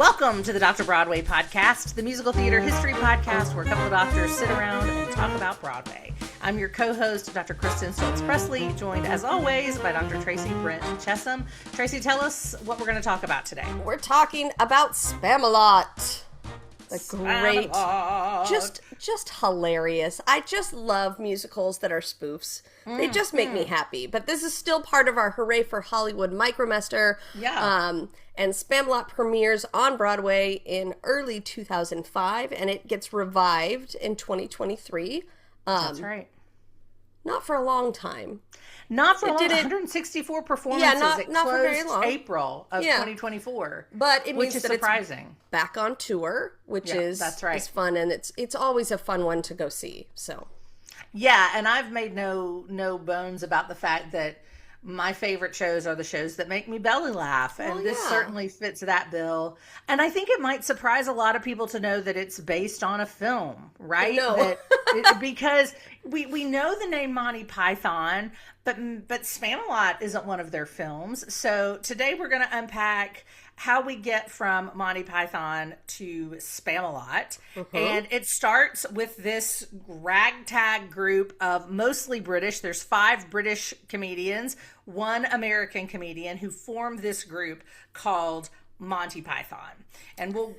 Welcome to the Dr. Broadway Podcast, the musical theater history podcast where a couple of doctors sit around and talk about Broadway. I'm your co-host, Dr. Kristin Stultz Pressley, joined as always by Dr. Tracey Brent-Chessum. Tracey, tell us what we're going to talk about today. We're talking about Spamalot. Great, just hilarious. I just love musicals that are spoofs. They just make me happy. But this is still part of our Hooray for Hollywood micromester. Yeah. And Spamalot premieres on Broadway in early 2005, and it gets revived in 2023. That's right. Not for a long time. Not for 164 performances. Yeah, not for very long. April of 2024. But it means which is that surprising. It's back on tour, which is fun, and it's always a fun one to go see. So, yeah, and I've made no bones about the fact that my favorite shows are the shows that make me belly laugh, and this certainly fits that bill. And I think it might surprise a lot of people to know that it's based on a film, right? No. Because we know the name Monty Python, but Spamalot isn't one of their films. So today we're going to unpack how we get from Monty Python to Spamalot. And it starts with this ragtag group of mostly British. There's 5 British comedians, 1 American comedian who formed this group called Monty Python. And we'll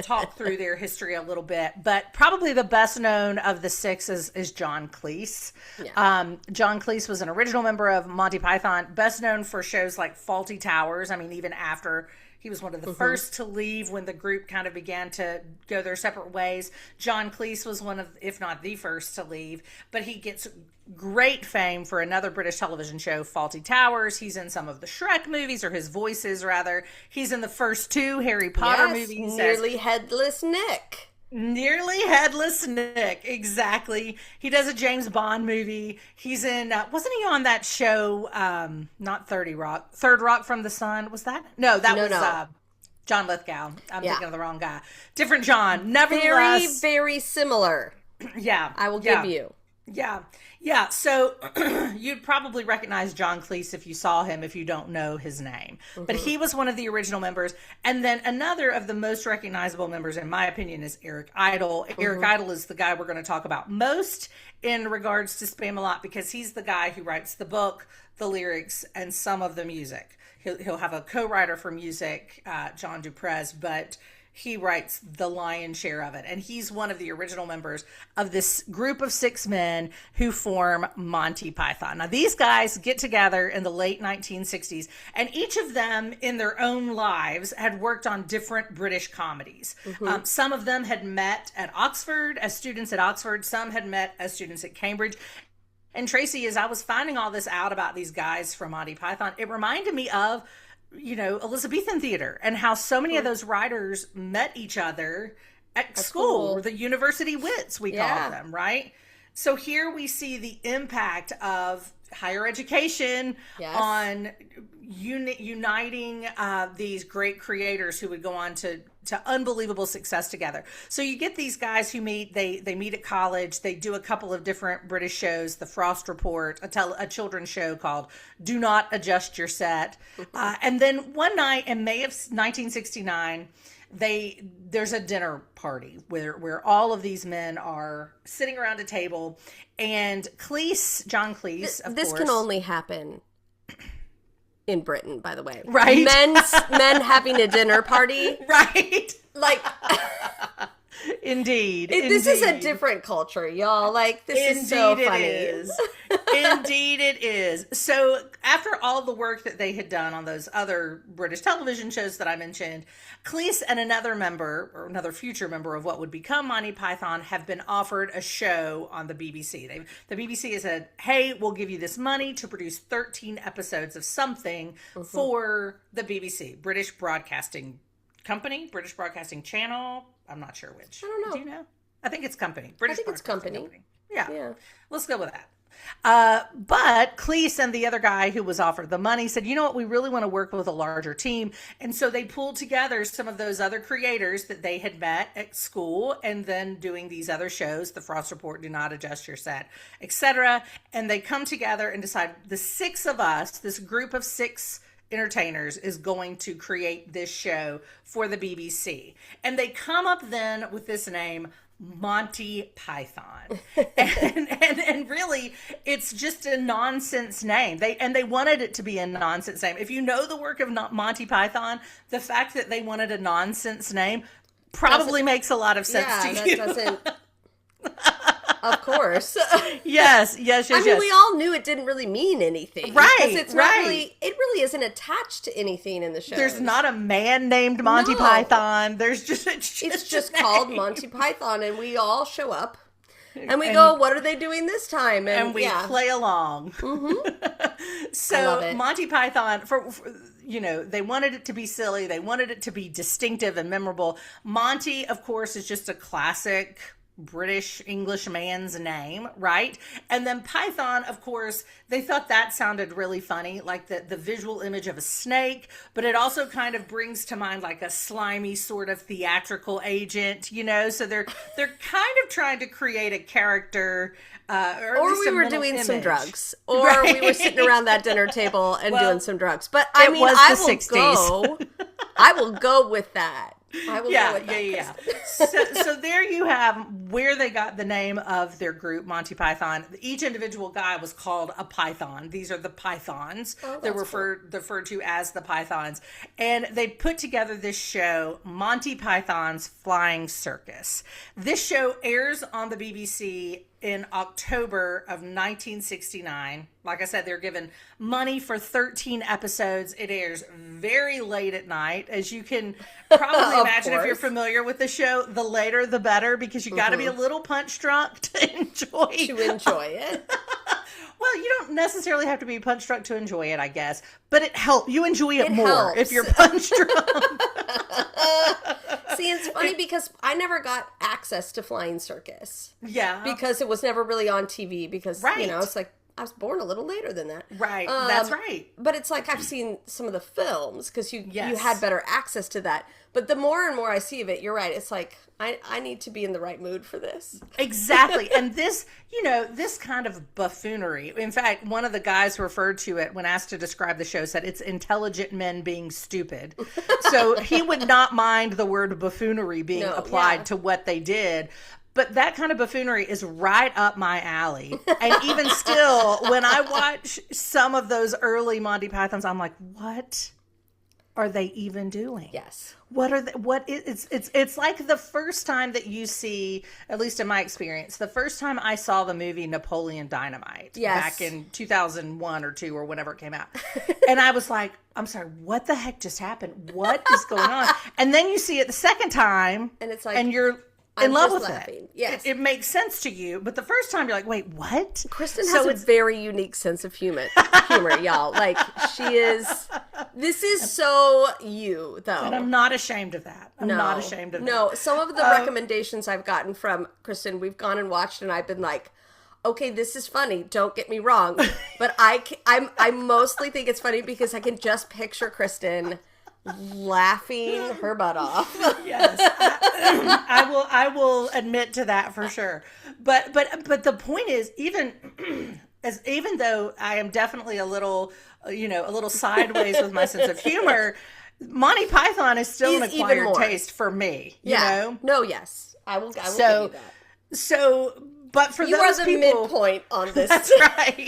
talk through their history a little bit, but probably the best known of the 6 is John Cleese. Yeah. John Cleese was an original member of Monty Python, best known for shows like Fawlty Towers. I mean, even after he was one of the first to leave when the group kind of began to go their separate ways. John Cleese was one of, if not the first to leave, but he gets great fame for another British television show, Fawlty Towers. He's in some of the Shrek movies, or his voice is rather. He's in the first 2 Harry Potter movies. Nearly Headless Nick. Nearly Headless Nick, exactly. He does a James Bond movie. He's in, wasn't he on that show, not 30 Rock, Third Rock from the Sun? Was that? No, that was John Lithgow. I'm thinking of the wrong guy. Different John. Nevertheless. Very, very similar. Yeah. I will give you. Yeah. So you'd probably recognize John Cleese if you saw him, if you don't know his name. But he was one of the original members. And then another of the most recognizable members, in my opinion, is Eric Idle. Eric Idle is the guy we're going to talk about most in regards to Spamalot, because he's the guy who writes the book, the lyrics, and some of the music. He'll have a co-writer for music, John Duprez, but he writes the lion's share of it. And he's one of the original members of this group of 6 men who form Monty Python. Now, these guys get together in the late 1960s, and each of them in their own lives had worked on different British comedies. Some of them had met at Oxford as students at Oxford. Some had met as students at Cambridge. And Tracey, as I was finding all this out about these guys from Monty Python, it reminded me of Elizabethan theater, and how so many of those writers met each other at school, the university wits, we call them, right? So here we see the impact of higher education on uniting these great creators who would go on to unbelievable success together. So you get these guys who meet, they meet at college, they do a couple of different British shows, The Frost Report, a children's show called Do Not Adjust Your Set. And then one night in May of 1969, there's a dinner party where all of these men are sitting around a table, and John Cleese, of course. This can only happen in Britain, by the way. Right. Men having a dinner party. Right. Like, Indeed. This is a different culture, y'all. Like, this is so funny. Indeed it is. So after all the work that they had done on those other British television shows that I mentioned, Cleese and another future member of what would become Monty Python have been offered a show on the BBC. The BBC has said, hey, we'll give you this money to produce 13 episodes of something for the BBC, British Broadcasting Company, British Broadcasting Channel. I'm not sure which. I don't know. Do you know? I think it's company. I think it's company. Yeah. Let's go with that. But Cleese and the other guy who was offered the money said, you know what, we really want to work with a larger team. And so they pulled together some of those other creators that they had met at school and then doing these other shows, The Frost Report, Do Not Adjust Your Set, etc. And they come together and decide, the 6 of us, this group of 6 entertainers is going to create this show for the BBC. And they come up then with this name, Monty Python. and really, it's just a nonsense name. They wanted it to be a nonsense name. If you know the work of Monty Python, the fact that they wanted a nonsense name probably makes a lot of sense to you. Doesn't... Of course. Yes. I mean, we all knew it didn't really mean anything. Right. Because it's not really, it really isn't attached to anything in the show. There's not a man named Monty Python. There's just, it's just called Monty Python, and we all show up. And we go, what are they doing this time? And we play along. Mm-hmm. So Monty Python, for they wanted it to be silly. They wanted it to be distinctive and memorable. Monty, of course, is just a classic British English man's name, right? And then Python, of course, they thought that sounded really funny, like the visual image of a snake, but it also kind of brings to mind like a slimy sort of theatrical agent, so they're kind of trying to create a character, or we were doing image. Some drugs, or we were sitting around that dinner table and doing some drugs. But I mean, I will go with that. Yeah. So there you have where they got the name of their group, Monty Python. Each individual guy was called a Python. These are the Pythons. They're referred to as the Pythons. And they put together this show, Monty Python's Flying Circus. This show airs on the BBC in October of 1969. Like I said, they're given money for 13 episodes. It airs very late at night. As you can probably imagine if you're familiar with the show, the later the better, because you got to be a little punch drunk to enjoy it. Well, you don't necessarily have to be punch drunk to enjoy it, I guess. But it helps. You enjoy it more helps. If you're punch drunk. See, it's funny because I never got access to Flying Circus. Yeah. Because it was never really on TV because, it's like, I was born a little later than that. Right. That's right. But it's like I've seen some of the films because you had better access to that. But the more and more I see of it, you're right. It's like, I need to be in the right mood for this. Exactly. And this, this kind of buffoonery. In fact, one of the guys referred to it when asked to describe the show said it's intelligent men being stupid. So he would not mind the word buffoonery being applied to what they did. But that kind of buffoonery is right up my alley. And even still, when I watch some of those early Monty Pythons, I'm like, what are they even doing? Yes. It's like the first time that you see, at least in my experience, the first time I saw the movie Napoleon Dynamite back in 2001 or 2 or whenever it came out. And I was like, I'm sorry, what the heck just happened? What is going on? And then you see it the second time and it's like, and you're in love with it. Yes. It makes sense to you. But the first time you're like, wait, what? Kristin has a very unique sense of humor, y'all. Like, this is so you, though. And I'm not ashamed of that. I'm not ashamed of that. No, some of the recommendations I've gotten from Kristin, we've gone and watched, and I've been like, okay, this is funny. Don't get me wrong. But I mostly think it's funny because I can just picture Kristin laughing her butt off. Yes, I will admit to that for sure. But the point is, even though I am definitely a little sideways with my sense of humor, Monty Python is still an acquired taste for me. You know? No, yes, I will give you that. So. But for you those are the midpoint on this. That's right.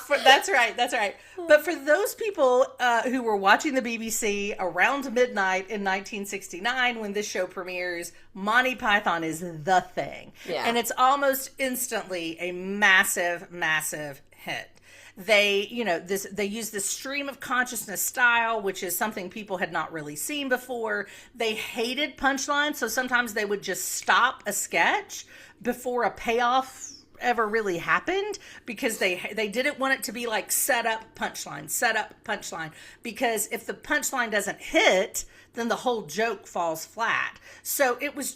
That's right. But for those people who were watching the BBC around midnight in 1969 when this show premieres, Monty Python is the thing. Yeah. And it's almost instantly a massive, massive hit. They use the stream of consciousness style, which is something people had not really seen before. They hated punchlines, so sometimes they would just stop a sketch before a payoff ever really happened because they didn't want it to be like set up punchline, because if the punchline doesn't hit, then the whole joke falls flat. So it was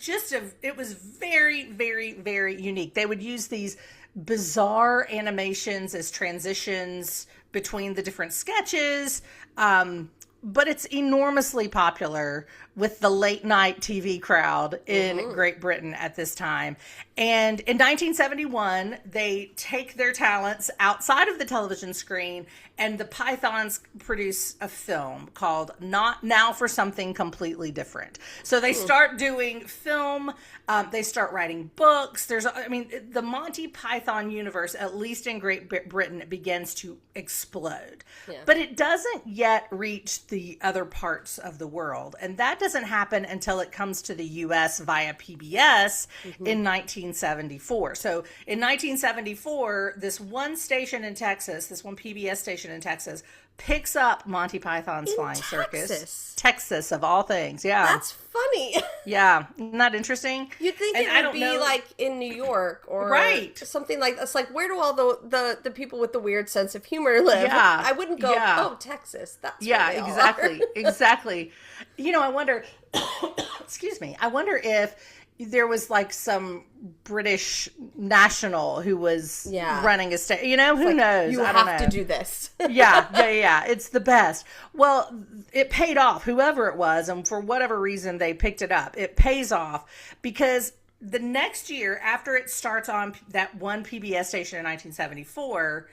very, very, very unique. They would use these bizarre animations as transitions between the different sketches. but it's enormously popular with the late night TV crowd in Great Britain at this time. And in 1971, they take their talents outside of the television screen, and the Pythons produce a film called Not Now for Something Completely Different. So they start doing film, they start writing books. The Monty Python universe, at least in Great Britain, begins to explode. Yeah. But it doesn't yet reach the other parts of the world. And that doesn't happen until it comes to the U.S. via PBS in 1974. So in 1974, this one station in Texas, this one PBS station in Texas, picks up Monty Python's Flying Circus. Texas, of all things. Yeah. That's funny. Yeah. Isn't that interesting? You'd think it would be like in New York or something like that's like, where do all the people with the weird sense of humor live? Yeah. I wouldn't go, oh, Texas. That's where they all are. Exactly. I wonder, excuse me, I wonder if there was like some British national who was running a state. Who knows? You have to do this. Yeah. It's the best. Well, it paid off, whoever it was, and for whatever reason they picked it up. It pays off because the next year, after it starts on that one PBS station in 1974,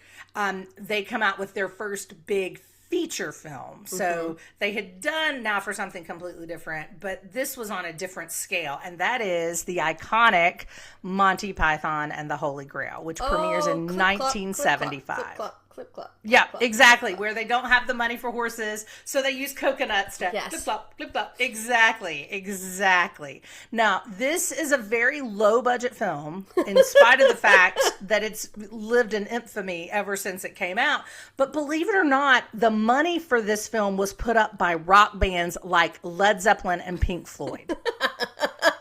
they come out with their first big feature film. So they had done Now for Something Completely Different, but this was on a different scale, and that is the iconic Monty Python and the Holy Grail, which premieres in 1975. Clip, clop. Yeah, exactly. Where they don't have the money for horses, so they use coconuts to yes. clip, clop, clip, clop. Exactly. Now, this is a very low budget film, in spite of the fact that it's lived in infamy ever since it came out. But believe it or not, the money for this film was put up by rock bands like Led Zeppelin and Pink Floyd.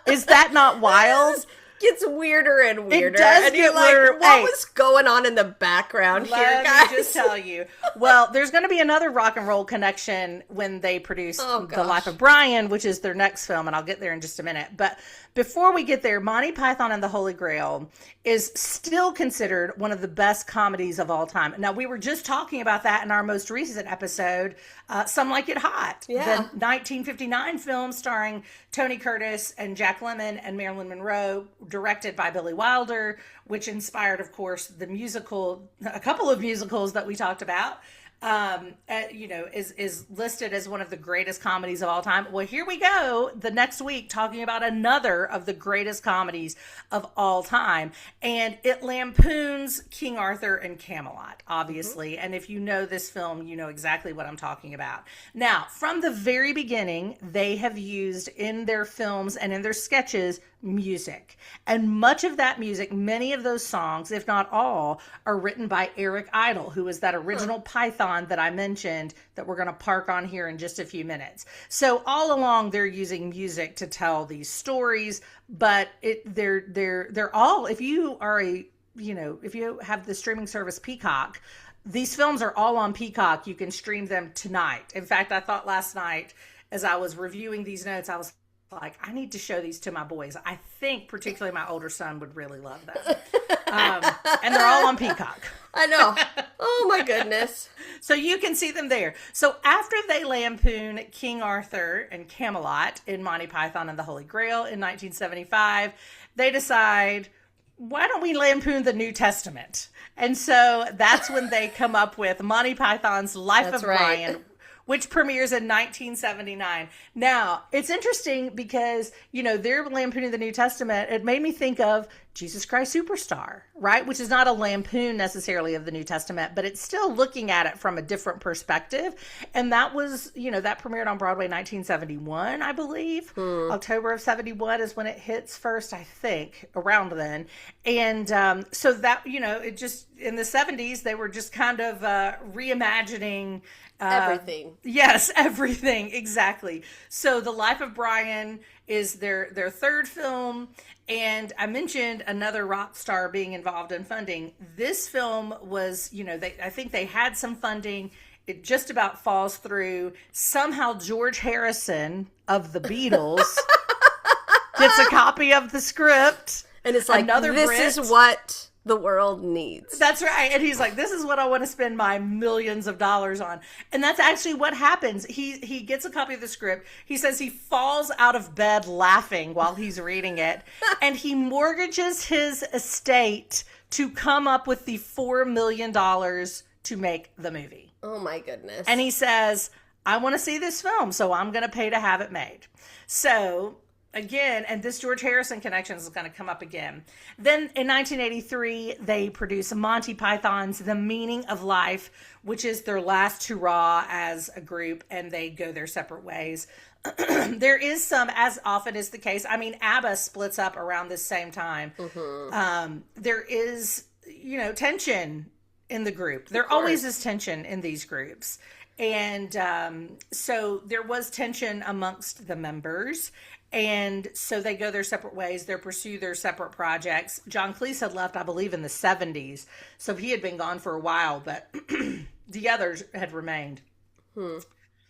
Is that not wild? Gets weirder and weirder. It does and get like, weirder. What was going on in the background here, guys? Let me just tell you. Well, there's going to be another rock and roll connection when they produce The Life of Brian, which is their next film, and I'll get there in just a minute. But before we get there, Monty Python and the Holy Grail is still considered one of the best comedies of all time. Now, we were just talking about that in our most recent episode, Some Like It Hot. Yeah. The 1959 film starring Tony Curtis and Jack Lemmon and Marilyn Monroe, directed by Billy Wilder, which inspired, of course, a couple of musicals that we talked about. Is listed as one of the greatest comedies of all time. Well, here we go the next week talking about another of the greatest comedies of all time. And it lampoons King Arthur and Camelot, obviously. Mm-hmm. And if you know this film, you know exactly what I'm talking about. Now, from the very beginning, they have used in their films and in their sketches music. And much of that music, many of those songs, if not all, are written by Eric Idle, who is that original Python that I mentioned that we're going to park on here in just a few minutes. So all along they're using music to tell these stories, but they're all, if you have the streaming service Peacock, these films are all on Peacock. You can stream them tonight. In fact, I thought last night as I was reviewing these notes, I was like, I need to show these to my boys. I think particularly my older son would really love them. And they're all on Peacock. I know. Oh my goodness. So you can see them there. So after they lampoon King Arthur and Camelot in Monty Python and the Holy Grail in 1975, they decide, why don't we lampoon the New Testament? And so that's when they come up with Monty Python's Life of Brian, which premieres in 1979. Now, it's interesting because, they're lampooning the New Testament. It made me think of Jesus Christ Superstar, right? Which is not a lampoon necessarily of the New Testament, but it's still looking at it from a different perspective. And that was, that premiered on Broadway in 1971, I believe. October of 71 is when it hits first, I think, around then. And so that, it just, in the 70s, they were just kind of reimagining everything. Yes, everything. Exactly. So The Life of Brian is their third film. And I mentioned another rock star being involved in funding. This film was, I think they had some funding. It just about falls through. Somehow George Harrison of the Beatles gets a copy of the script. And it's like, this is what the world needs. That's right. And he's like, this is what I want to spend my millions of dollars on. And that's actually what happens. He gets a copy of the script. He says he falls out of bed laughing while he's reading it. And he mortgages his estate to come up with the $4 million to make the movie. Oh my goodness. And he says, I want to see this film, so I'm going to pay to have it made. So again, and this George Harrison connection is going to come up again. Then in 1983, they produce Monty Python's The Meaning of Life, which is their last hurrah as a group, and they go their separate ways. There is some, as often is the case, I mean, ABBA splits up around this same time. There is, tension in the group. There always is tension in these groups. And so there was tension amongst the members. And so they go their separate ways. They pursue their separate projects. John Cleese had left, I believe, in the 70s. So he had been gone for a while, but the others had remained.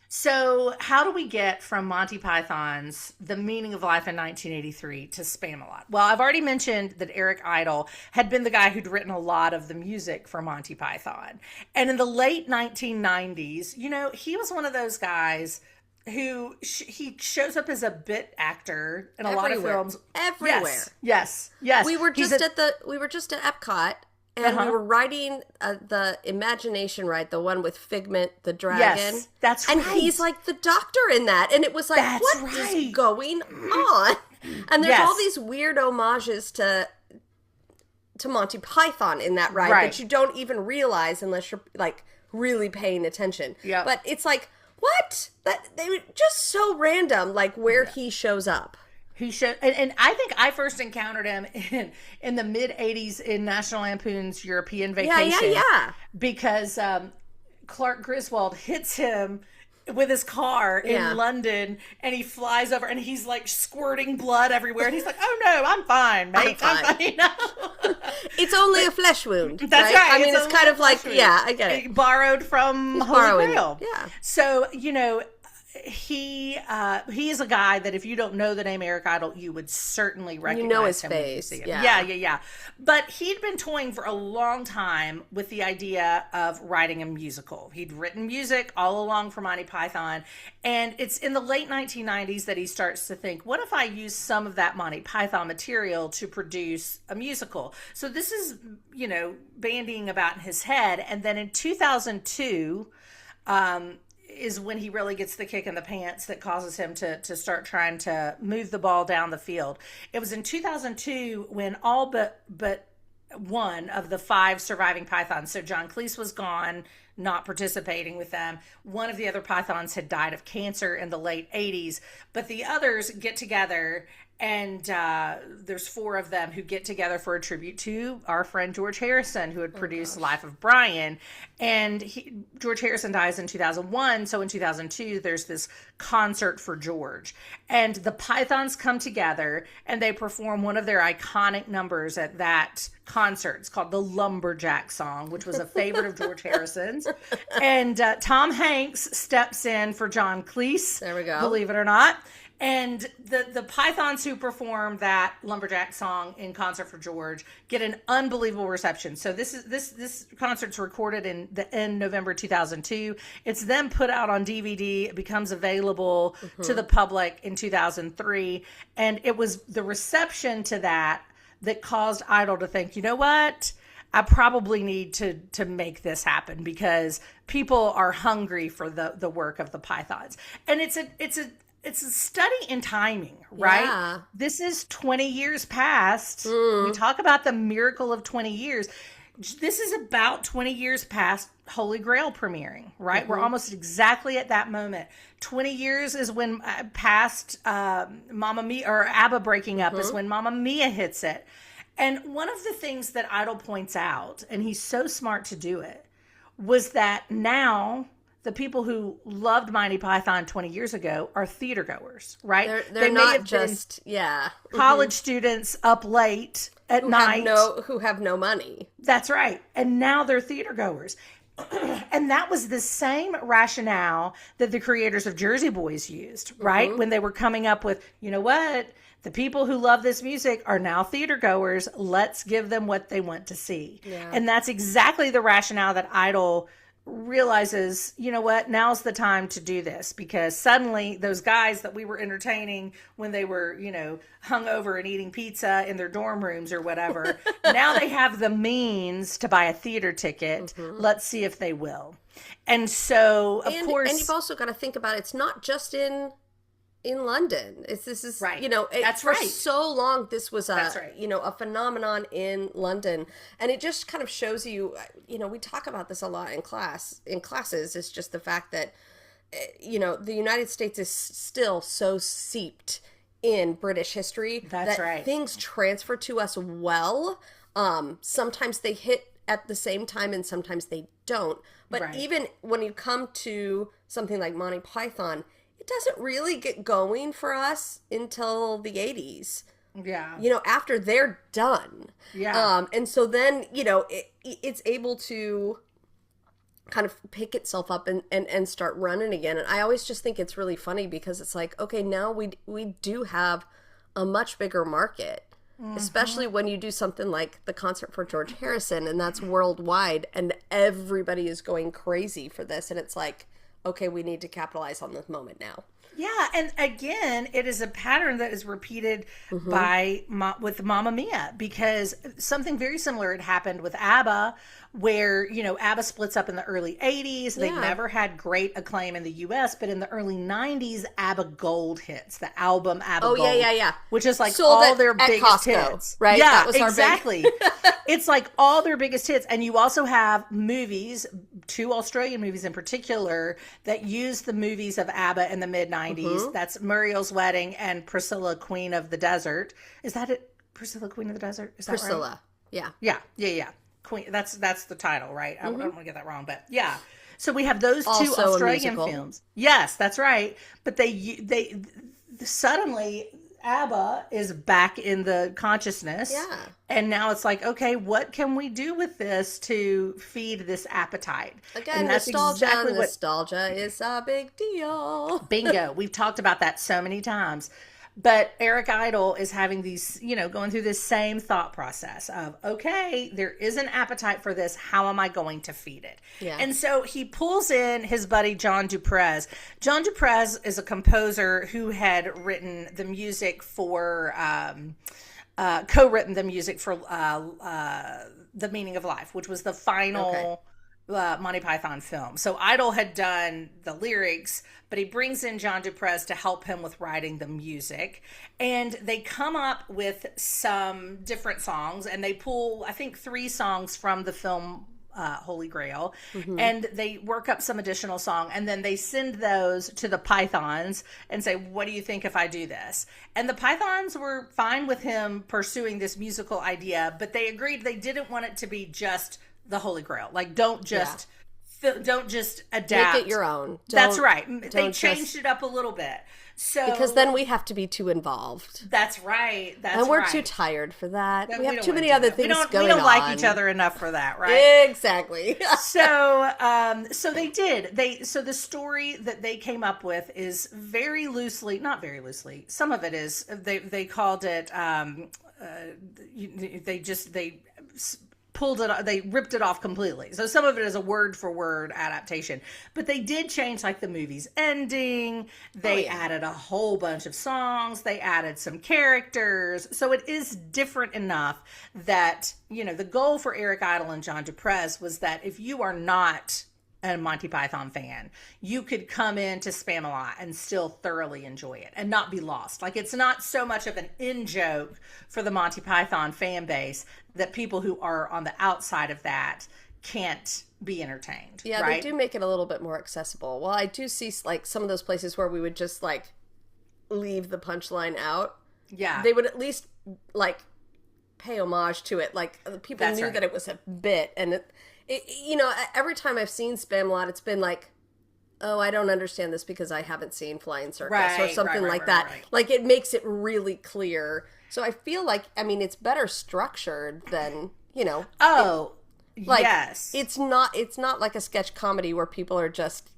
So how do we get from Monty Python's The Meaning of Life in 1983 to Spamalot? Well, I've already mentioned that Eric Idle had been the guy who'd written a lot of the music for Monty Python. And in the late 1990s, he was one of those guys who he shows up as a bit actor in a lot of films. Everywhere. Yes. We were just at Epcot. And we were riding the Imagination ride, the one with Figment, the dragon. Yes, that's right. And he's like the doctor in that. And it was like, what is going on? And there's all these weird homages to Monty Python in that ride that you don't even realize unless you're like really paying attention. Yeah. But it's like, what? They were just so random, like where he shows up. He showed, and I think I first encountered him in the mid '80s in National Lampoon's European Vacation. Yeah. Because Clark Griswold hits him with his car in London, and he flies over, and he's like squirting blood everywhere, and he's like, "Oh no, I'm fine, mate. I'm fine." It's only a flesh wound. That's right. I mean, it's kind of like, I get it. Borrowed from Holy Grail. Yeah. So he is a guy that if you don't know the name Eric Idle, you would certainly recognize his him face. When you see him. Yeah. But he'd been toying for a long time with the idea of writing a musical. He'd written music all along for Monty Python, and it's in the late 1990s that he starts to think, what if I use some of that Monty Python material to produce a musical? So this is, bandying about in his head, and then in 2002, is when he really gets the kick in the pants that causes him to start trying to move the ball down the field. It was in 2002 when all but one of the 5 surviving Pythons, so John Cleese was gone, not participating with them. One of the other Pythons had died of cancer in the late 80s, but the others get together, and there's 4 of them who get together for a tribute to our friend George Harrison, who had produced Life of Brian. And George Harrison dies in 2001, so in 2002 there's this concert for George. And the Pythons come together, and they perform one of their iconic numbers at that concert. It's called the Lumberjack Song, which was a favorite of George Harrison's. And Tom Hanks steps in for John Cleese. There we go. Believe it or not. And the Pythons who perform that Lumberjack Song in concert for George get an unbelievable reception. So this concert's recorded in November 2002. It's then put out on DVD. It becomes available to the public in 2003. And it was the reception to that caused Idle to think, you know what? I probably need to make this happen because people are hungry for the work of the Pythons. And it's a study in timing, right? Yeah. This is 20 years past. We talk about the miracle of 20 years. This is about 20 years past Holy Grail premiering, right? We're almost exactly at that moment. 20 years is when past Mamma Mia, or ABBA breaking up is when Mamma Mia hits it. And one of the things that Idle points out, and he's so smart to do it, was that now the people who loved Monty Python 20 years ago are theatergoers, right? They're not just, college students up late at night. Who have no money. That's right. And now they're theatergoers. And that was the same rationale that the creators of Jersey Boys used, right? When they were coming up with, you know what? The people who love this music are now theater goers. Let's give them what they want to see. Yeah. And that's exactly the rationale that Idol realizes, you know what, now's the time to do this, because suddenly those guys that we were entertaining when they were, hungover and eating pizza in their dorm rooms or whatever, now they have the means to buy a theater ticket. Let's see if they will. And so, of course... And you've also got to think about it's not just in London. This is right. That's for so long this was a phenomenon in London, and it just kind of shows you. We talk about this a lot in classes. It's just the fact that the United States is still so seeped in British history that things transfer to us well. Sometimes they hit at the same time, and sometimes they don't. But even when you come to something like Monty Python, it doesn't really get going for us until the 80s. Yeah. After they're done. Yeah. And so then, it's able to kind of pick itself up and start running again. And I always just think it's really funny because it's like, okay, now we do have a much bigger market. Especially when you do something like the concert for George Harrison, and that's worldwide, and everybody is going crazy for this. And it's like, okay, we need to capitalize on this moment now. Yeah, and again, it is a pattern that is repeated with Mamma Mia, because something very similar had happened with ABBA, where, ABBA splits up in the early 80s. They never had great acclaim in the U.S., but in the early 90s, ABBA Gold hits, the album ABBA Gold. Yeah. Which is like all their biggest Costco, hits. Right? Yeah, that was exactly. It's like all their biggest hits. And you also have movies, 2 Australian movies in particular, that use the movies of ABBA in the mid-90s. That's Muriel's Wedding and Priscilla, Queen of the Desert. Is that it? Priscilla, Queen of the Desert? Is that Priscilla. Right? Yeah. Queen. That's the title, right? I don't want to get that wrong, but yeah. So we have those 2 also Australian films. Yes, that's right. But they suddenly, ABBA is back in the consciousness. Yeah. And now it's like, okay, what can we do with this to feed this appetite? Again, and that's nostalgia is a big deal. Bingo. We've talked about that so many times. But Eric Idle is having these, going through this same thought process of, okay, there is an appetite for this. How am I going to feed it? Yeah. And so he pulls in his buddy, John Duprez. John Duprez is a composer who had written the music for, co-written the music for The Meaning of Life, which was the final Monty Python film. So Idle had done the lyrics, but he brings in John Duprez to help him with writing the music. And they come up with some different songs, and they pull, I think, 3 songs from the film Holy Grail, and they work up some additional song, and then they send those to the Pythons and say, what do you think if I do this? And the Pythons were fine with him pursuing this musical idea, but they agreed they didn't want it to be just the Holy Grail. Like, don't just adapt. Make it your own. That's right. They changed it up a little bit. So because then we have to be too involved. That's right. And we're too tired for that. We have too many other things going on. We don't like each other enough for that, right? Exactly. So they did. So the story that they came up with is very loosely, not very loosely. Some of it is. They called it. They pulled it, they ripped it off completely. So some of it is a word for word adaptation, but they did change like the movie's ending. They added a whole bunch of songs. They added some characters. So it is different enough that, the goal for Eric Idle and John Duprez was that if you are not a Monty Python fan, you could come into Spamalot and still thoroughly enjoy it and not be lost. Like, it's not so much of an in-joke for the Monty Python fan base that people who are on the outside of that can't be entertained. Yeah, right? They do make it a little bit more accessible. Well, I do see like some of those places where we would just like leave the punchline out. Yeah. They would at least like pay homage to it. Like, people knew that it was a bit, and every time I've seen Spamalot, it's been like, oh, I don't understand this because I haven't seen Flying Circus or something like that. Right. Like, it makes it really clear. So I feel like, it's better structured than, Like, yes. It's not like a sketch comedy where people are just,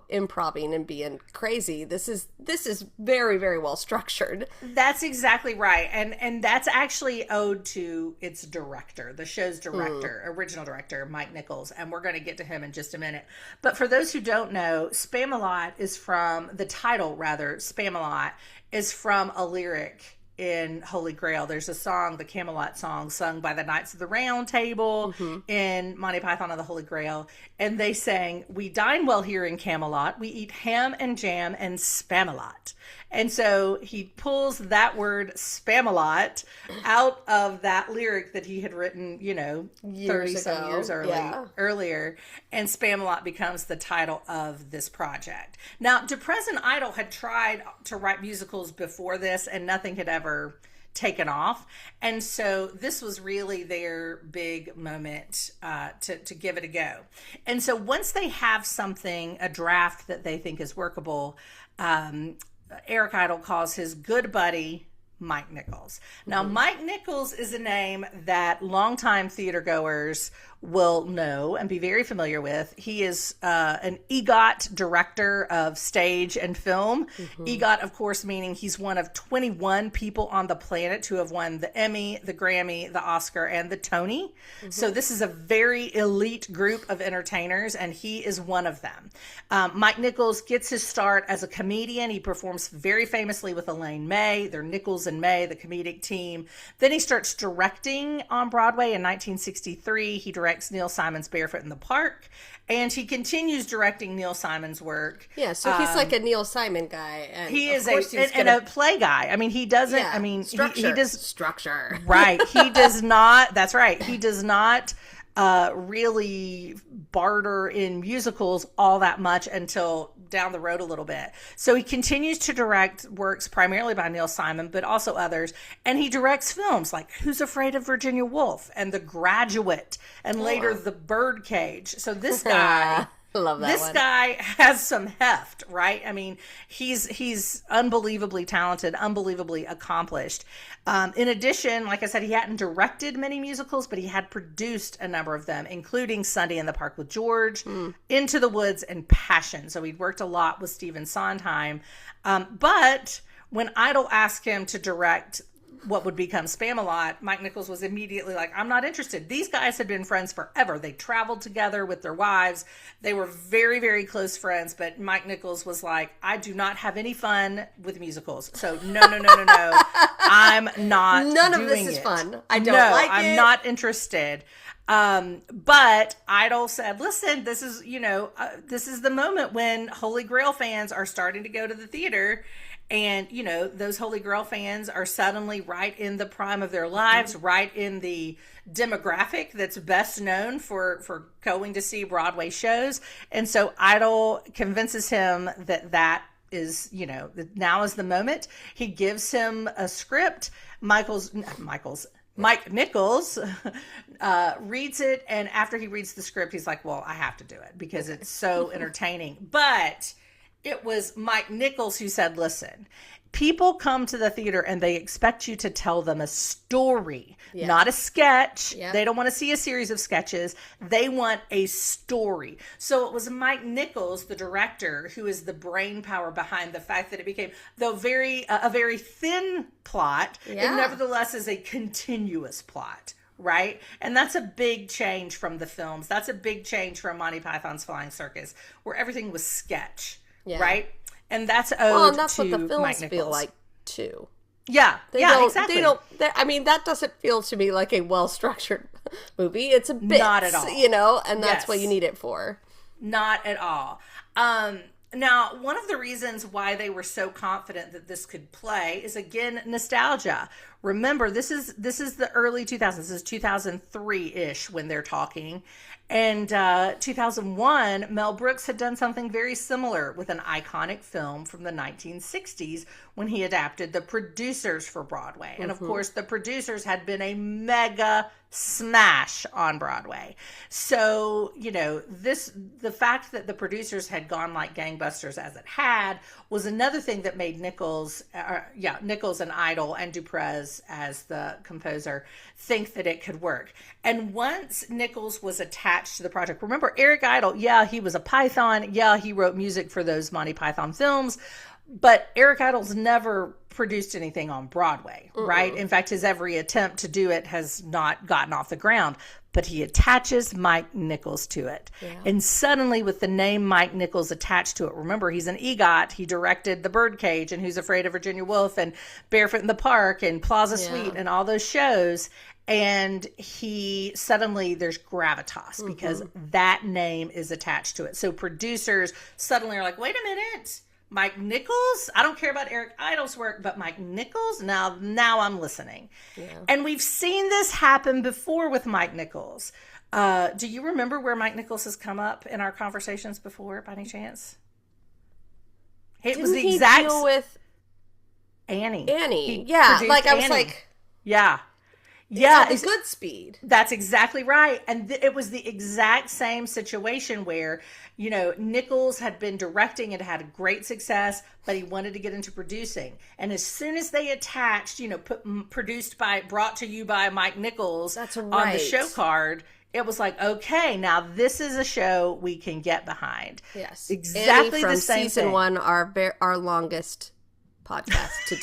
improvising and being crazy. This is very, very well structured. That's exactly right. And that's actually owed to its director, the show's director, original director, Mike Nichols. And we're going to get to him in just a minute. But for those who don't know, Spamalot is from, the title rather, Spamalot, is from a lyric in Holy Grail. There's a song, the Camelot song, sung by the Knights of the Round Table in Monty Python and the Holy Grail. And they sang, "We dine well here in Camelot. We eat ham and jam and Spamalot." And so he pulls that word Spamalot out of that lyric that he had written, 30 some years earlier. And Spamalot becomes the title of this project. Now, Duprez and Idle had tried to write musicals before this, and nothing had ever taken off. And so this was really their big moment to give it a go. And so once they have something, a draft that they think is workable, Eric Idle calls his good buddy Mike Nichols. Now, Mike Nichols is a name that longtime theatergoers will know and be very familiar with. He is an EGOT director of stage and film. EGOT, of course, meaning he's one of 21 people on the planet to have won the Emmy, the Grammy, the Oscar, and the Tony. So this is a very elite group of entertainers, and he is one of them. Mike Nichols gets his start as a comedian. He performs very famously with Elaine May. They're Nichols and May, the comedic team. Then he starts directing on Broadway in 1963. He directs Neil Simon's Barefoot in the Park, and he continues directing Neil Simon's work. Yeah, so he's like a Neil Simon guy. And he is a play guy. I mean, he doesn't, structure. he does structure. Right. He does not, that's right. He does not really barter in musicals all that much until down the road a little bit. So he continues to direct works primarily by Neil Simon, but also others. And he directs films like Who's Afraid of Virginia Woolf and The Graduate and later The Birdcage. So this guy... Love that this guy has some heft, right? I mean, he's unbelievably talented, unbelievably accomplished. In addition, like I said, he hadn't directed many musicals, but he had produced a number of them, including Sunday in the Park with George, Into the Woods, and Passion. So he'd worked a lot with Stephen Sondheim. But when Idle asked him to direct what would become Spamalot, Mike Nichols was immediately like, I'm not interested. These guys had been friends forever. They traveled together with their wives. They were very, very close friends. But Mike Nichols was like, I do not have any fun with musicals. So no. I'm not None doing of this is it. fun. I don't like it. I'm not interested. But Idle said, listen, this is the moment when Holy Grail fans are starting to go to the theater. And, those Holy Grail fans are suddenly right in the prime of their lives, right in the demographic that's best known for going to see Broadway shows. And so Idle convinces him that is, now is the moment. He gives him a script. Mike Nichols reads it. And after he reads the script, he's like, well, I have to do it because it's so entertaining. But it was Mike Nichols who said, listen, people come to the theater and they expect you to tell them a story, not a sketch. Yep. They don't want to see a series of sketches. They want a story. So it was Mike Nichols, the director, who is the brain power behind the fact that it became, though a very thin plot, it nevertheless is a continuous plot. Right? And that's a big change from the films. That's a big change from Monty Python's Flying Circus, where everything was sketch. Yeah. Right? And that's owed that's to what the films Mike Nichols. feel like, too. Yeah, exactly. That doesn't feel to me like a well-structured movie. It's a bit, not at all. And that's what you need it for. Not at all. Now, one of the reasons why they were so confident that this could play is, again, nostalgia. Remember, this is the early 2000s. This is 2003-ish when they're talking. And 2001, Mel Brooks had done something very similar with an iconic film from the 1960s when he adapted The Producers for Broadway. And of course, The Producers had been a mega smash on Broadway. So, the fact that The Producers had gone like gangbusters as it had was another thing that made Nichols and Idle and Duprez as the composer, think that it could work. And once Nichols was attached to the project, remember Eric Idle, yeah, he was a Python. Yeah, he wrote music for those Monty Python films. But Eric Idle's never produced anything on Broadway, right? In fact, his every attempt to do it has not gotten off the ground. But he attaches Mike Nichols to it. Yeah. And suddenly, with the name Mike Nichols attached to it, remember, he's an EGOT. He directed The Birdcage and Who's Afraid of Virginia Woolf and Barefoot in the Park and Plaza Suite and all those shows. And there's gravitas because that name is attached to it. So producers suddenly are like, wait a minute. Mike Nichols? I don't care about Eric Idle's work, but Mike Nichols? Now I'm listening. Yeah. And we've seen this happen before with Mike Nichols. Do you remember where Mike Nichols has come up in our conversations before, by any chance? Didn't he deal with Annie? Yeah, like I was Annie. like... Yeah. Yeah, it's Goodspeed. That's exactly right. And it was the exact same situation where, Nichols had been directing and had great success, but he wanted to get into producing. And as soon as they attached, brought to you by Mike Nichols That's right. on the show card, it was like, okay, now this is a show we can get behind. Yes. Exactly Annie the same season thing. 1, our longest podcast to date.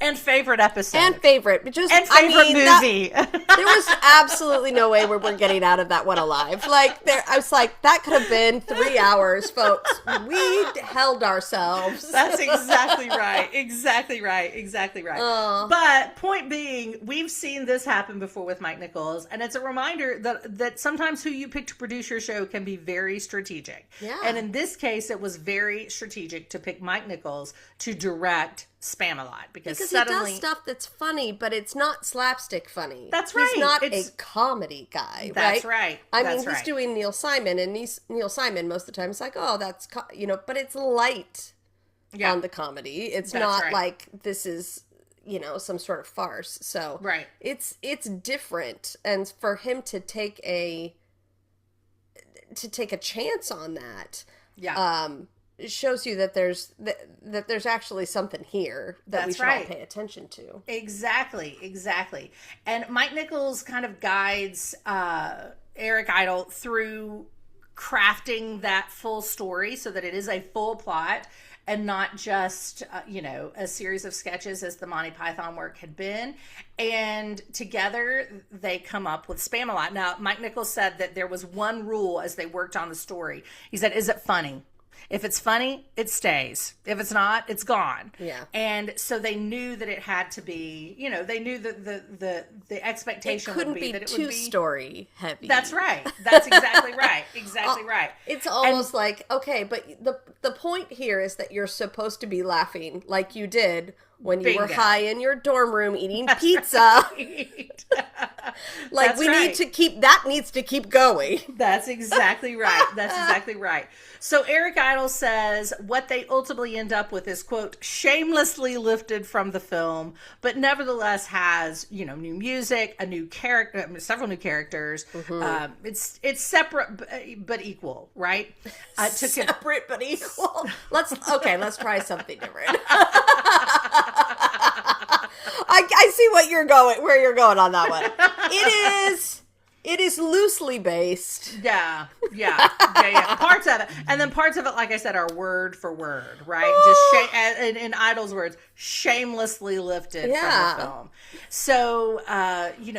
And favorite episode. And favorite. Movie. There was absolutely no way we're getting out of that one alive. I was like, that could have been 3 hours, folks. We held ourselves. That's exactly right. Exactly right. But point being, we've seen this happen before with Mike Nichols, and it's a reminder that sometimes who you pick to produce your show can be very strategic. Yeah. And in this case, it was very strategic to pick Mike Nichols to direct Spamalot because suddenly he does stuff that's funny, but it's not slapstick funny. That's right. He's not a comedy guy. That's right. I mean, he's doing Neil Simon, and Neil Simon most of the time is like, oh, that's but it's light on the comedy. It's not like this is some sort of farce. So it's different, and for him to take a chance on that. Yeah. It shows you that there's actually something here that we should all pay attention to. Exactly. And Mike Nichols kind of guides Eric Idle through crafting that full story so that it is a full plot and not just, a series of sketches as the Monty Python work had been. And together they come up with Spamalot. Now, Mike Nichols said that there was one rule as they worked on the story. He said, is it funny? If it's funny, it stays. If it's not, it's gone. Yeah. And so they knew that it had to be, they knew that the expectation would be that it would be too story heavy. That's right. That's exactly right. Exactly right. It's almost like, okay, but the point here is that you're supposed to be laughing like you did when you were high in your dorm room eating pizza. Right. Like that needs to keep going. That's exactly right. So Eric Idle says what they ultimately end up with is, quote, shamelessly lifted from the film, but nevertheless has, new music, a new character, several new characters. Mm-hmm. It's separate but equal, right? Separate but equal. Let's try something different. I see where you're going on that one. It is loosely based. Yeah. Parts of it. And then parts of it, like I said, are word for word, right? Just in Idle's words, shamelessly lifted from the film. So,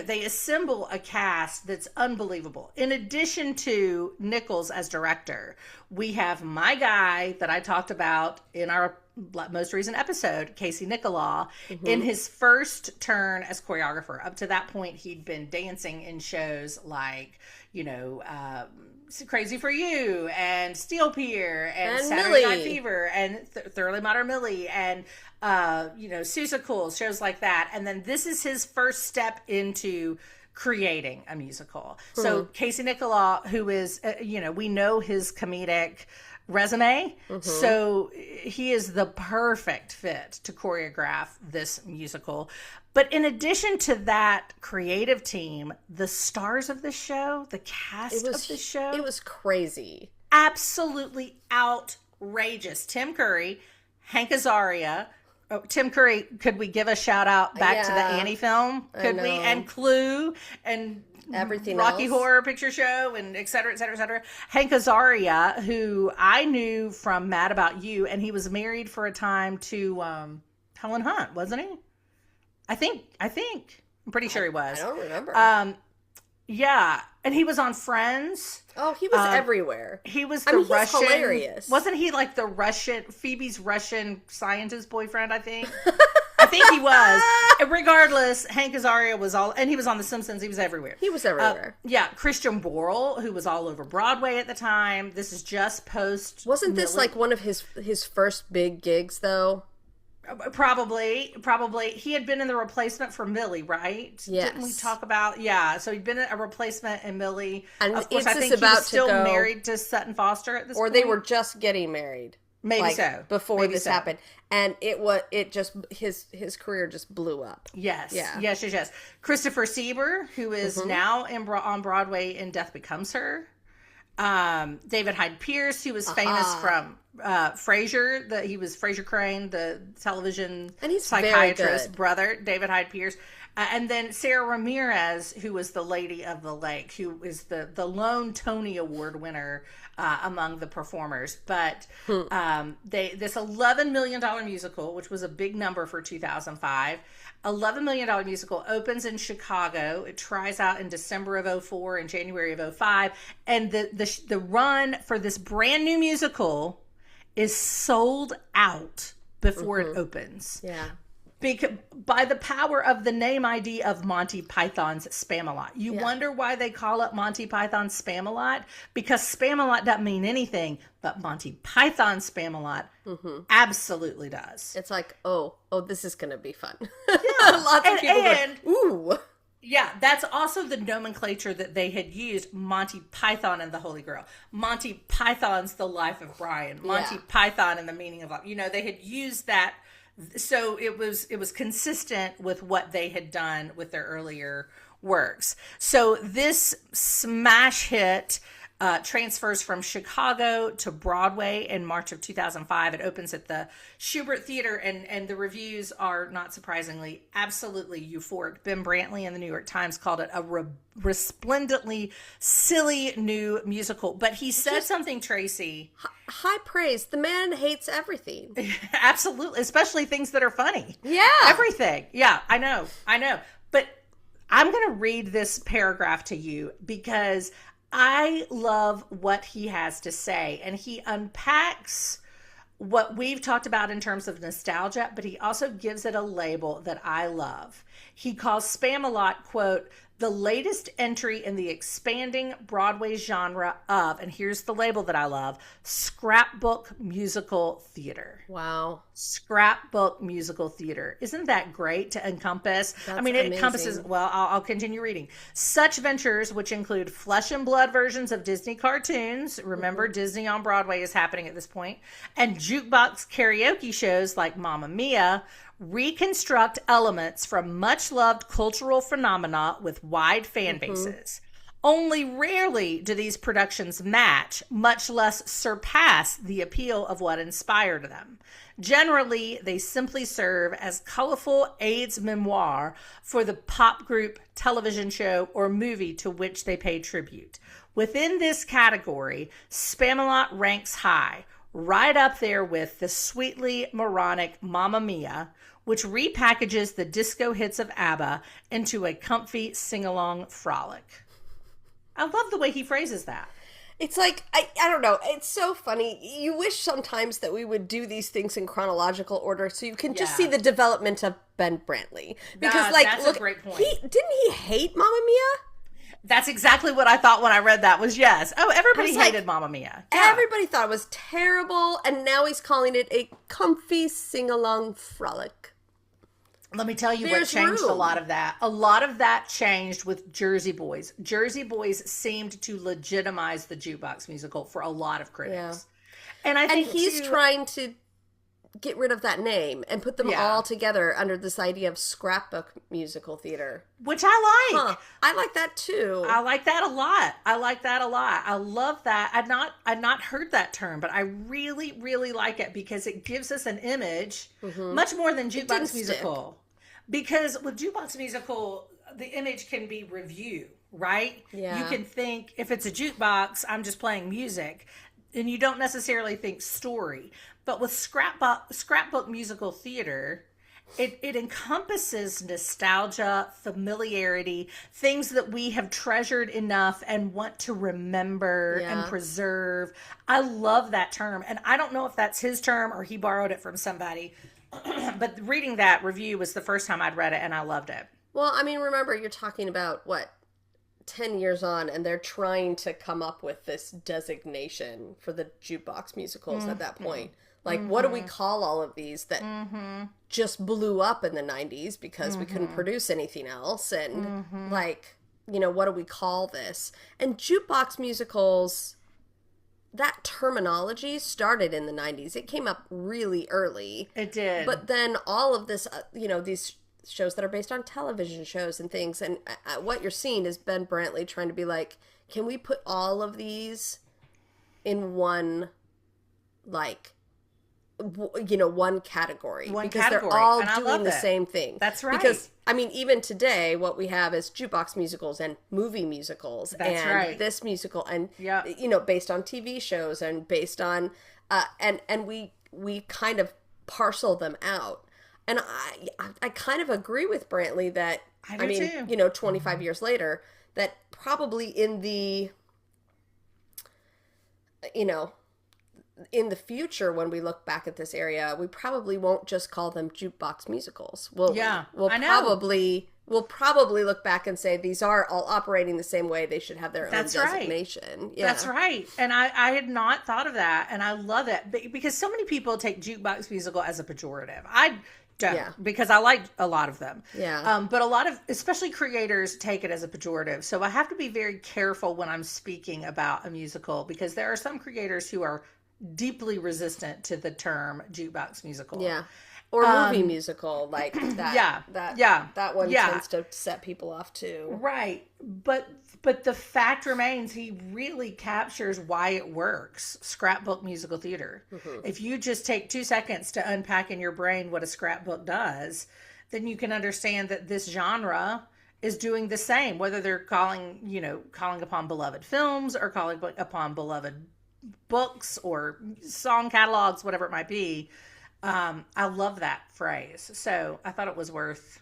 they assemble a cast that's unbelievable. In addition to Nichols as director, we have my guy that I talked about in our most recent episode, Casey Nicholaw, in his first turn as choreographer. Up to that point, he'd been dancing in shows like, Crazy for You and Steel Pier and Saturday Night Fever and Thoroughly Modern Millie and, Seussical, shows like that. And then this is his first step into creating a musical. So Casey Nicholaw, who is, we know his comedic resume, so he is the perfect fit to choreograph this musical. But in addition to that creative team, the stars of the show, the cast of the show, it was crazy, absolutely outrageous. Tim Curry, Hank Azaria, Tim Curry, could we give a shout out back to the Annie film? Could we? And Clue and everything Rocky else. Horror Picture Show and et cetera, et cetera, et cetera. Hank Azaria, who I knew from Mad About You, and he was married for a time to Helen Hunt, wasn't he? I think. I'm pretty sure he was. I don't remember. Yeah, and he was on Friends. Oh, he was everywhere. He was the Russian. He's hilarious. Wasn't he like the Phoebe's Russian scientist boyfriend, I think? I think he was. And regardless, Hank Azaria was and he was on The Simpsons. He was everywhere. He was everywhere. Christian Borle, who was all over Broadway at the time. This is just post. Wasn't this like one of his first big gigs, though? Probably. He had been in The Replacement for Millie, right? Yes. Didn't we talk about? Yeah. So he'd been a replacement in Millie. And of course, it's I think about he was still to go, married to Sutton Foster at this point. Or they were just getting married. Maybe so. Before this happened. And his career just blew up. Yes. Yeah. Yes. Christopher Sieber, who is now on Broadway in Death Becomes Her. David Hyde Pierce, who was famous from Frasier. He was Frasier Crane, the television and he's psychiatrist brother, David Hyde Pierce. And then Sarah Ramirez, who was the Lady of the Lake, who is the lone Tony Award winner among the performers. But this $11 million musical, which was a big number for 2005, $11 million musical opens in Chicago. It tries out in December of 2004 and January of 2005. And the run for this brand new musical is sold out before it opens. Yeah. By the power of the name ID of Monty Python's Spamalot. You wonder why they call it Monty Python's Spamalot? Because Spamalot doesn't mean anything, but Monty Python's Spamalot absolutely does. It's like, oh, this is going to be fun. Yeah. Lots of people going, ooh. Yeah, that's also the nomenclature that they had used. Monty Python and the Holy Grail. Monty Python's The Life of Brian. Monty Python and the Meaning of Life. They had used that. So it was consistent with what they had done with their earlier works. So this smash hit transfers from Chicago to Broadway in March of 2005. It opens at the Schubert Theater, and the reviews are, not surprisingly, absolutely euphoric. Ben Brantley in the New York Times called it a resplendently silly new musical. But he said something, Tracy. High praise. The man hates everything. Absolutely, especially things that are funny. Yeah. Everything. Yeah, I know. But I'm going to read this paragraph to you because I love what he has to say, and he unpacks what we've talked about in terms of nostalgia, but he also gives it a label that I love. He calls Spamalot, quote, the latest entry in the expanding Broadway genre of, and here's the label that I love, scrapbook musical theater. Wow. Scrapbook musical theater. Isn't that great to encompass? That's it amazing. encompasses, well, I'll continue reading. Such ventures, which include flesh and blood versions of Disney cartoons, remember Disney on Broadway is happening at this point, and jukebox karaoke shows like Mamma Mia, reconstruct elements from much-loved cultural phenomena with wide fan bases. Only rarely do these productions match, much less surpass, the appeal of what inspired them. Generally, they simply serve as colorful aides memoire for the pop group, television show, or movie to which they pay tribute. Within this category, Spamalot ranks high, right up there with the sweetly moronic Mamma Mia, which repackages the disco hits of ABBA into a comfy sing-along frolic. I love the way he phrases that. It's like, I don't know. It's so funny. You wish sometimes that we would do these things in chronological order so you can just see the development of Ben Brantley. Because, that's a great point. Didn't he hate Mamma Mia? That's exactly what I thought when I read that was yes. Oh, everybody hated Mamma Mia. Yeah. Everybody thought it was terrible, and now he's calling it a comfy sing-along frolic. Let me tell you what changed a lot of that. A lot of that changed with Jersey Boys. Jersey Boys seemed to legitimize the jukebox musical for a lot of critics. Yeah. And I think he's trying to get rid of that name and put them all together under this idea of scrapbook musical theater. Which I like. I like that too. I like that a lot. I love that. I'd not heard that term, but I really, really like it because it gives us an image much more than jukebox musical. Because with jukebox musical, the image can be review, right? Yeah. You can think, if it's a jukebox, I'm just playing music. And you don't necessarily think story. But with scrapbook musical theater, it encompasses nostalgia, familiarity, things that we have treasured enough and want to remember and preserve. I love that term. And I don't know if that's his term or he borrowed it from somebody. But reading that review was the first time I'd read it, and I loved it. Well, I mean, remember, you're talking about, 10 years on, and they're trying to come up with this designation for the jukebox musicals at that point. Like, what do we call all of these that just blew up in the 90s because we couldn't produce anything else? And, what do we call this? And jukebox musicals, that terminology started in the 90s. It came up really early. It did. But then all of this, these shows that are based on television shows and things, and what you're seeing is Ben Brantley trying to be like, can we put all of these in one, one category? Because they're all doing the same thing. That's right. Because, I mean, even today, what we have is jukebox musicals and movie musicals. That's right. This musical, and, based on TV shows and based on, and we kind of parcel them out. And I kind of agree with Brantley that, I mean, too. 25 years later, that probably in the future, when we look back at this area, we probably won't just call them jukebox musicals. We'll probably look back and say these are all operating the same way. They should have their own designation. Right. Yeah. That's right. And I had not thought of that, and I love it because so many people take jukebox musical as a pejorative. I don't, because I like a lot of them. Yeah. But a lot of, especially creators, take it as a pejorative. So I have to be very careful when I'm speaking about a musical, because there are some creators who are deeply resistant to the term jukebox musical. Yeah. Or movie musical, like that. That one tends to set people off too. Right. But the fact remains, he really captures why it works. Scrapbook musical theater. If you just take 2 seconds to unpack in your brain what a scrapbook does, then you can understand that this genre is doing the same, whether they're calling upon beloved films or calling upon beloved books or song catalogs, whatever it might be. I love that phrase. So I thought it was worth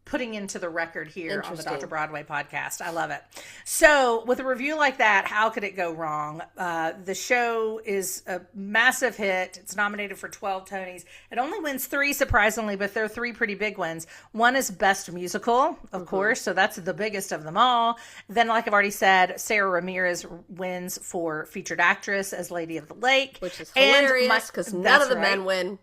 putting into the record here on the Dr. Broadway podcast. I love it. So with a review like that, how could it go wrong? The show is a massive hit. It's nominated for 12 Tonys. It only wins 3, surprisingly, but they're 3 pretty big ones. One is Best Musical, of course, so that's the biggest of them all. Then, like I've already said, Sarah Ramirez wins for Featured Actress as Lady of the Lake. Which is hilarious, because none of the men win.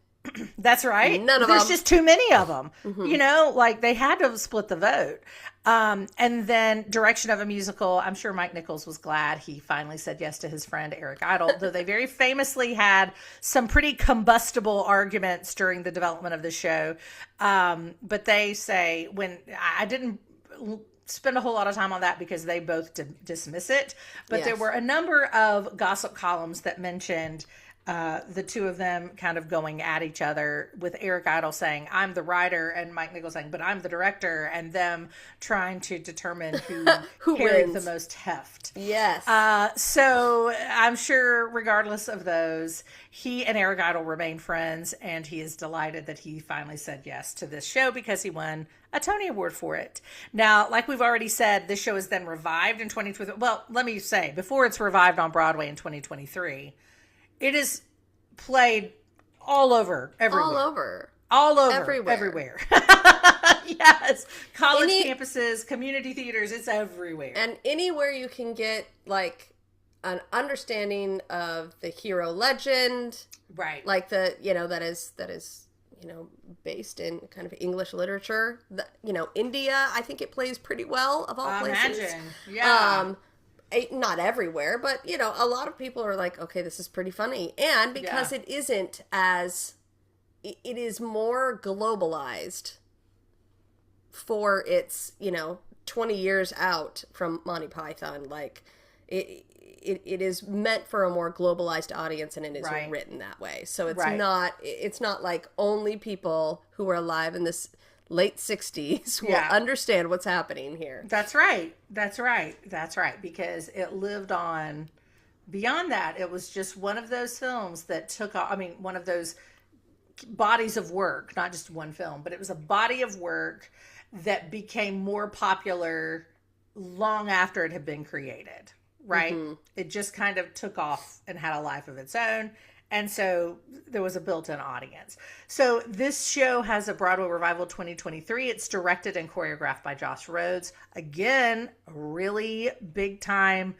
That's right. None of them. There's just too many of them. They had to split the vote. And then direction of a musical. I'm sure Mike Nichols was glad he finally said yes to his friend Eric Idle, though they very famously had some pretty combustible arguments during the development of the show. But they say, when I didn't spend a whole lot of time on that because they both dismiss it. But there were a number of gossip columns that mentioned the two of them kind of going at each other, with Eric Idle saying, I'm the writer, and Mike Nichols saying, but I'm the director, and them trying to determine who carried the most heft. Yes. So I'm sure regardless of those, he and Eric Idle remain friends, and he is delighted that he finally said yes to this show because he won a Tony Award for it. Now, like we've already said, this show is then revived in 2023. Well, let me say, before it's revived on Broadway in 2023, it is played all over, everywhere. All over, everywhere. Yes. College campuses, community theaters, it's everywhere. And anywhere you can get, an understanding of the hero legend. Right. That is based in kind of English literature. India, I think it plays pretty well, of all places. Imagine. Yeah. Not everywhere, but, a lot of people are like, okay, this is pretty funny. And because it isn't as it is more globalized for its, 20 years out from Monty Python. Like, it is meant for a more globalized audience, and it is written that way. So it's not like only people who were alive in this late 60s will understand what's happening here. That's right. Because it lived on beyond that. It was just one of those films that took off. I mean, one of those bodies of work, not just one film, but it was a body of work that became more popular long after it had been created, right? Mm-hmm. It just kind of took off and had a life of its own. And so there was a built-in audience. So this show has a Broadway revival 2023. It's directed and choreographed by Josh Rhodes. Again, a really big-time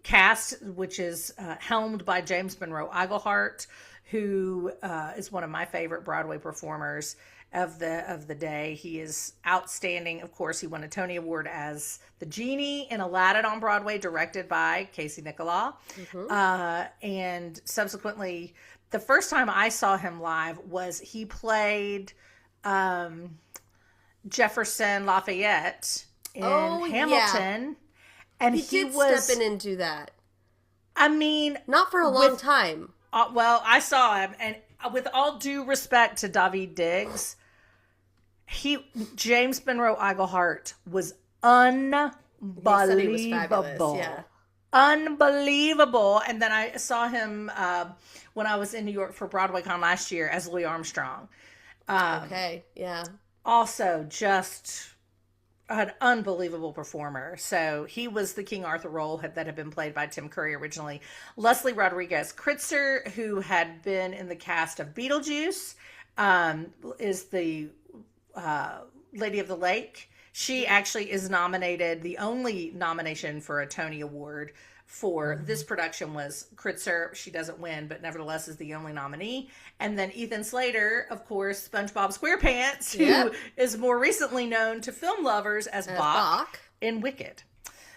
cast, which is helmed by James Monroe Iglehart, who is one of my favorite Broadway performers of the day. He is outstanding. Of course, he won a Tony Award as the genie in Aladdin on Broadway, directed by Casey Nicholaw. Mm-hmm. And subsequently, the first time I saw him live was he played Jefferson Lafayette in Hamilton. Yeah. And he did step in and do that. I mean, not for a long time. Well, I saw him, and with all due respect to Daveed Diggs, James Monroe Iglehart was unbelievable. He was fabulous, yeah. Unbelievable. And then I saw him when I was in New York for BroadwayCon last year as Louis Armstrong. Okay, yeah. Also, just an unbelievable performer. So he was the King Arthur role that had been played by Tim Curry originally. Leslie Rodriguez Kritzer, who had been in the cast of Beetlejuice, is the Lady of the Lake. She actually is nominated. The only nomination for a Tony Award for this production was Kritzer. She doesn't win, but nevertheless is the only nominee. And then Ethan Slater, of course, SpongeBob SquarePants, who is more recently known to film lovers as Bach in Wicked.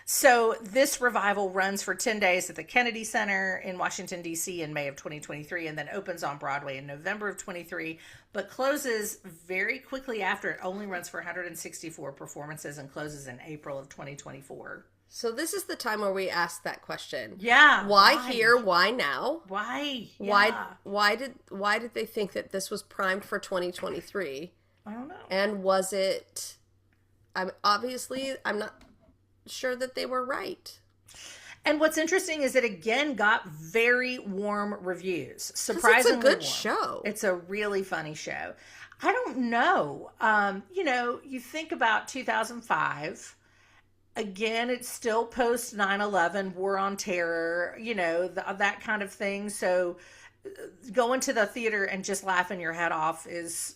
So this revival runs for 10 days at the Kennedy Center in Washington, D.C. in May of 2023, and then opens on Broadway in November of 23, but closes very quickly after. It only runs for 164 performances and closes in April of 2024. So this is the time where we ask that question. Yeah. Why here? Why now? Why? Yeah. Why did they think that this was primed for 2023? I don't know. And was it? I'm not sure that they were right. And what's interesting is it again got very warm reviews. Surprisingly, it's a good warm. show. It's a really funny show. I don't know. You think about 2005. Again, it's still post 9/11, War on Terror, that kind of thing. So going to the theater and just laughing your head off is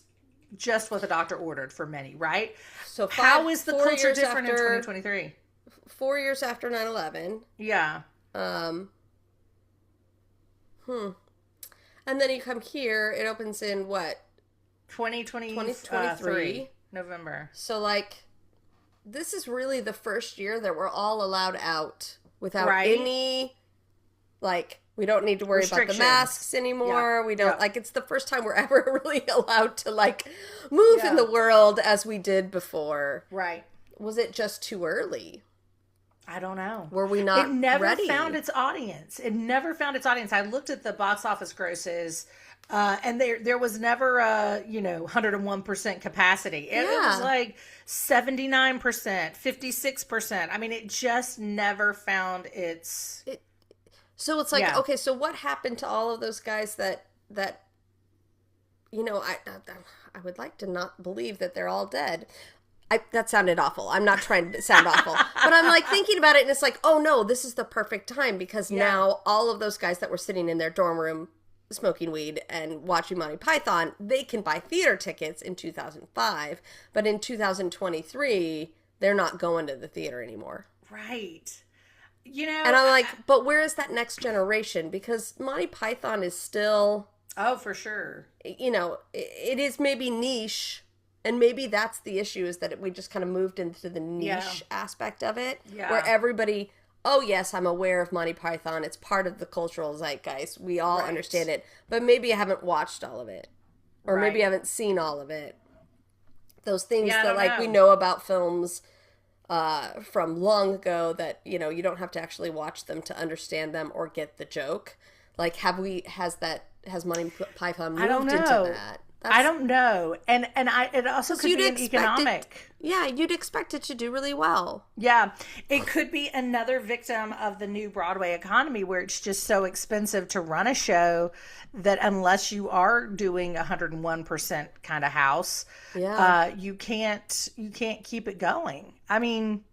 just what the doctor ordered for many, right? So how is the culture different in 2023? 4 years after 9/11. Yeah. And then you come here, it opens in what? 2023. November. So this is really the first year that we're all allowed out without any, we don't need to worry about the masks anymore. Yeah. We don't, it's the first time we're ever really allowed to, move in the world as we did before. Right. Was it just too early? I don't know. Were we not ready? It never ready? found its audience. I looked at the box office grosses, and there was never a 101% capacity. It was 79%, 56%. I mean, it just never found its. So it's okay. So what happened to all of those guys that I would like to not believe that they're all dead. That sounded awful. I'm not trying to sound awful. But I'm thinking about it, and it's oh no, this is the perfect time because now all of those guys that were sitting in their dorm room smoking weed and watching Monty Python, they can buy theater tickets in 2005. But in 2023, they're not going to the theater anymore. Right. And I'm but where is that next generation? Because Monty Python is still... Oh, for sure. It is maybe niche. And maybe that's the issue, is that we just kind of moved into the niche aspect of it, where everybody oh yes, I'm aware of Monty Python. It's part of the cultural zeitgeist. We all understand it. But maybe I haven't watched all of it. Or maybe I haven't seen all of it. Those things that like we know about films from long ago that, you know, you don't have to actually watch them to understand them or get the joke. Like, has Monty Python moved into that? I don't know. And it also could be an economic. You'd expect it to do really well. Yeah. It could be another victim of the new Broadway economy where it's just so expensive to run a show that unless you are doing 101% kind of house, you can't keep it going. I mean,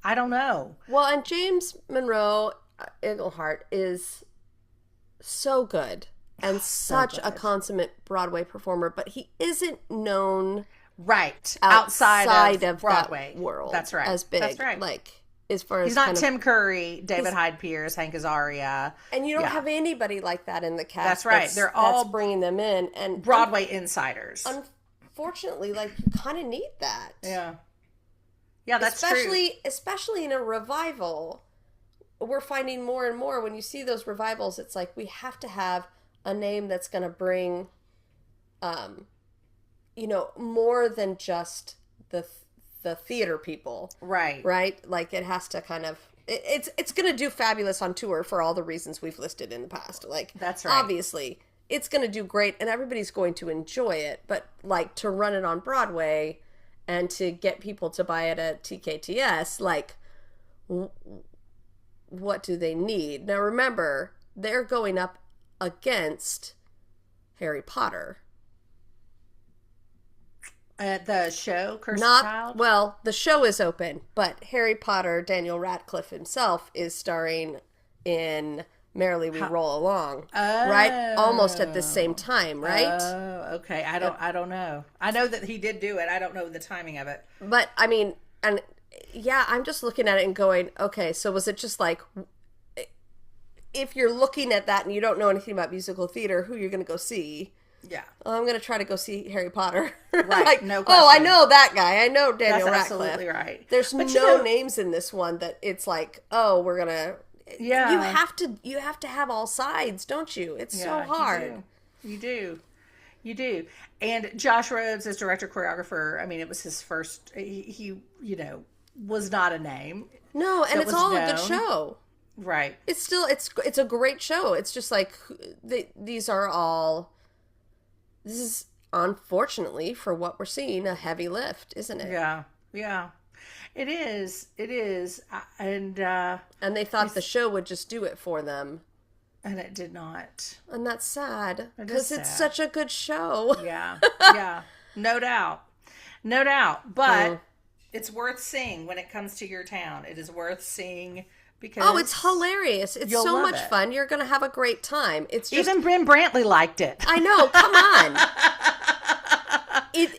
I don't know. Well, and James Monroe Iglehart is so good. And such a consummate Broadway performer, but he isn't known outside of Broadway that world. That's right. As big. That's right. Like, as far as he's not Tim Curry, David Hyde Pierce, Hank Azaria, and you don't have anybody like that in the cast. That's right. They're all bringing them in, and Broadway insiders. Unfortunately, like, you kind of need that. Yeah, that's true. Especially in a revival, we're finding more and more when you see those revivals. It's like we have to have a name that's going to bring, more than just the theater people. Right. Right? Like, it has to kind of, it's going to do fabulous on tour for all the reasons we've listed in the past. Like, that's right. Obviously, it's going to do great and everybody's going to enjoy it. But, like, to run it on Broadway and to get people to buy it at TKTS, like, what do they need? Now, remember, they're going up against Harry Potter. The show, Cursed Child? Well, the show is open, but Harry Potter, Daniel Radcliffe himself, is starring in Merrily We Roll Along. Right? Almost at the same time, right? Oh, okay. I don't know. I know that he did do it. I don't know the timing of it. But, I mean, and yeah, I'm just looking at it and going, okay, so was it just like, if you're looking at that and you don't know anything about musical theater, who you're going to go see? Yeah. Well, I'm going to try to go see Harry Potter. Right. Like, No question. Oh, I know that guy. I know Daniel Radcliffe. That's absolutely right. There's no names in this one that it's like, oh, we're going to... Yeah. You have to have all sides, don't you? It's so hard. You do. And Josh Rhodes as director choreographer, I mean, it was his first, he was not a name. No, and it's all a good show. Right. It's still, it's a great show. It's just like, this is, unfortunately, for what we're seeing, a heavy lift, isn't it? Yeah. It is. And they thought the show would just do it for them. And it did not. And that's sad. Because it's such a good show. Yeah. No doubt. But it's worth seeing when it comes to your town. It is worth seeing because... Oh, it's hilarious. It's so much fun. You're going to have a great time. It's just... Even Ben Brantley liked it. I know. Come on.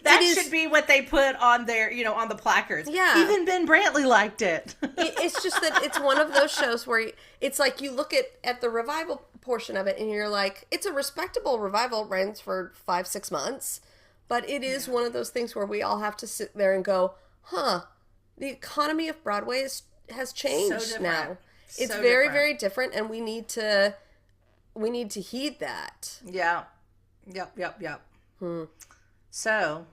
That should be what they put on their, on the placards. Yeah. Even Ben Brantley liked it. It's just that it's one of those shows where it's like you look at the revival portion of it and you're like, it's a respectable revival, runs for 5-6 months. But it is one of those things where we all have to sit there and go, the economy of Broadway has changed now. It's very, very different, and we need to heed that. Yeah. Yep. So,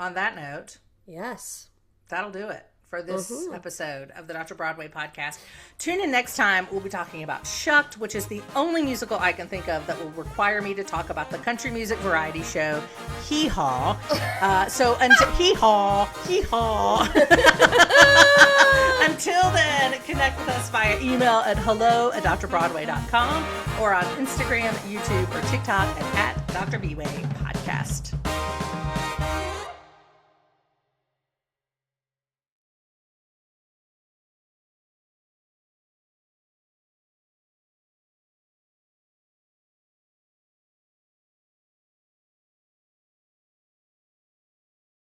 on that note, yes, that'll do it for this episode of the Dr. Broadway podcast. Tune in next time. We'll be talking about Shucked, which is the only musical I can think of that will require me to talk about the country music variety show Hee Haw. So until Hee Haw. Until then, connect with us via email at hello@drbroadway.com or on Instagram, YouTube, or TikTok at Dr. Bway Podcast.